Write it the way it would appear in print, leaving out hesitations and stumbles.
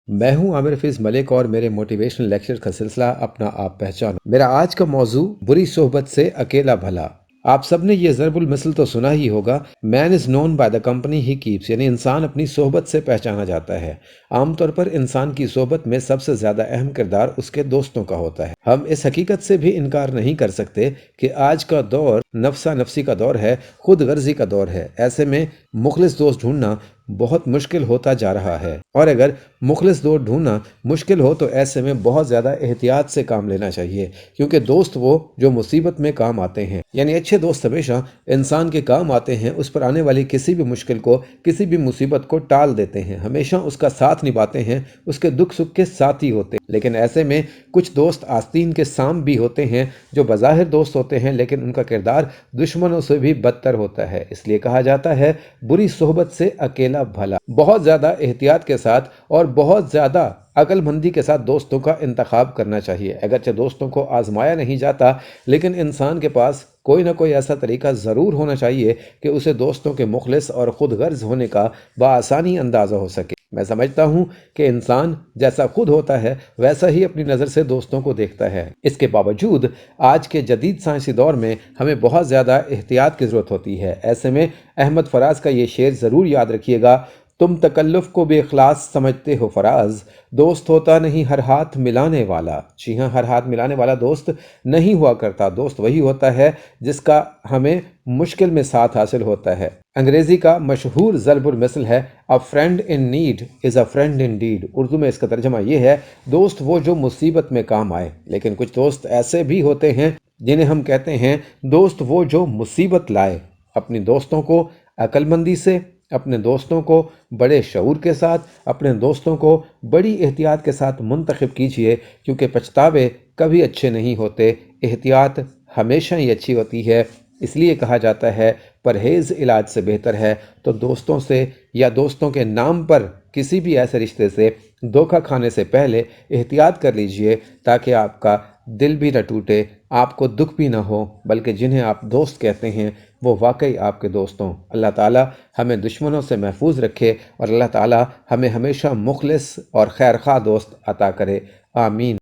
میں ہوں عامر حفیظ ملک اور میرے موٹیویشنل لیکچر کا سلسلہ اپنا آپ پہچانو۔ میرا آج کا موضوع بری صحبت سے اکیلا بھلا۔ آپ سب نے یہ ضرب المثل تو سنا ہی ہوگا، man is known by the company he keeps, یعنی انسان اپنی صحبت سے پہچانا جاتا ہے۔ عام طور پر انسان کی صحبت میں سب سے زیادہ اہم کردار اس کے دوستوں کا ہوتا ہے۔ ہم اس حقیقت سے بھی انکار نہیں کر سکتے کہ آج کا دور نفسا نفسی کا دور ہے، خود غرضی کا دور ہے۔ ایسے میں مخلص دوست ڈھونڈنا بہت مشکل ہوتا جا رہا ہے، اور اگر مخلص دوست ڈھونڈنا مشکل ہو تو ایسے میں بہت زیادہ احتیاط سے کام لینا چاہیے، کیونکہ دوست وہ جو مصیبت میں کام آتے ہیں، یعنی اچھے دوست ہمیشہ انسان کے کام آتے ہیں، اس پر آنے والی کسی بھی مشکل کو، کسی بھی مصیبت کو ٹال دیتے ہیں، ہمیشہ اس کا ساتھ نبھاتے ہیں، اس کے دکھ سکھ کے ساتھی ہوتے ہیں۔ لیکن ایسے میں کچھ دوست آستین کے سام بھی ہوتے ہیں جو بظاہر دوست ہوتے ہیں، لیکن ان کا کردار دشمنوں سے بھی بدتر ہوتا ہے۔ اس لیے کہا جاتا ہے بری صحبت سے اکیلا بھلا۔ بہت زیادہ احتیاط کے ساتھ اور بہت زیادہ عقل مندی کے ساتھ دوستوں کا انتخاب کرنا چاہیے۔ اگرچہ دوستوں کو آزمایا نہیں جاتا، لیکن انسان کے پاس کوئی نہ کوئی ایسا طریقہ ضرور ہونا چاہیے کہ اسے دوستوں کے مخلص اور خود غرض ہونے کا بآسانی اندازہ ہو سکے۔ میں سمجھتا ہوں کہ انسان جیسا خود ہوتا ہے ویسا ہی اپنی نظر سے دوستوں کو دیکھتا ہے۔ اس کے باوجود آج کے جدید سائنسی دور میں ہمیں بہت زیادہ احتیاط کی ضرورت ہوتی ہے۔ ایسے میں احمد فراز کا یہ شعر ضرور یاد رکھیے گا، تم تکلف کو بے اخلاص سمجھتے ہو فراز، دوست ہوتا نہیں ہر ہاتھ ملانے والا۔ جی ہاں، ہر ہاتھ ملانے والا دوست نہیں ہوا کرتا، دوست وہی ہوتا ہے جس کا ہمیں مشکل میں ساتھ حاصل ہوتا ہے۔ انگریزی کا مشہور ضرب المثل ہے A friend in need is a friend indeed۔ Urdu میں اس کا ترجمہ یہ ہے، دوست وہ جو مصیبت میں کام آئے۔ لیکن کچھ دوست ایسے بھی ہوتے ہیں جنہیں ہم کہتے ہیں دوست وہ جو مصیبت لائے۔ اپنی دوستوں کو عقل مندی سے، اپنے دوستوں کو بڑے شعور کے ساتھ، اپنے دوستوں کو بڑی احتیاط کے ساتھ منتخب کیجئے، کیونکہ پچھتاوے کبھی اچھے نہیں ہوتے، احتیاط ہمیشہ ہی اچھی ہوتی ہے۔ اس لیے کہا جاتا ہے پرہیز علاج سے بہتر ہے۔ تو دوستوں سے یا دوستوں کے نام پر کسی بھی ایسے رشتے سے دھوکہ کھانے سے پہلے احتیاط کر لیجئے، تاکہ آپ کا دل بھی نہ ٹوٹے، آپ کو دکھ بھی نہ ہو، بلکہ جنہیں آپ دوست کہتے ہیں وہ واقعی آپ کے دوست ہوں۔ اللہ تعالیٰ ہمیں دشمنوں سے محفوظ رکھے، اور اللہ تعالیٰ ہمیں ہمیشہ مخلص اور خیرخواہ دوست عطا کرے۔ آمین۔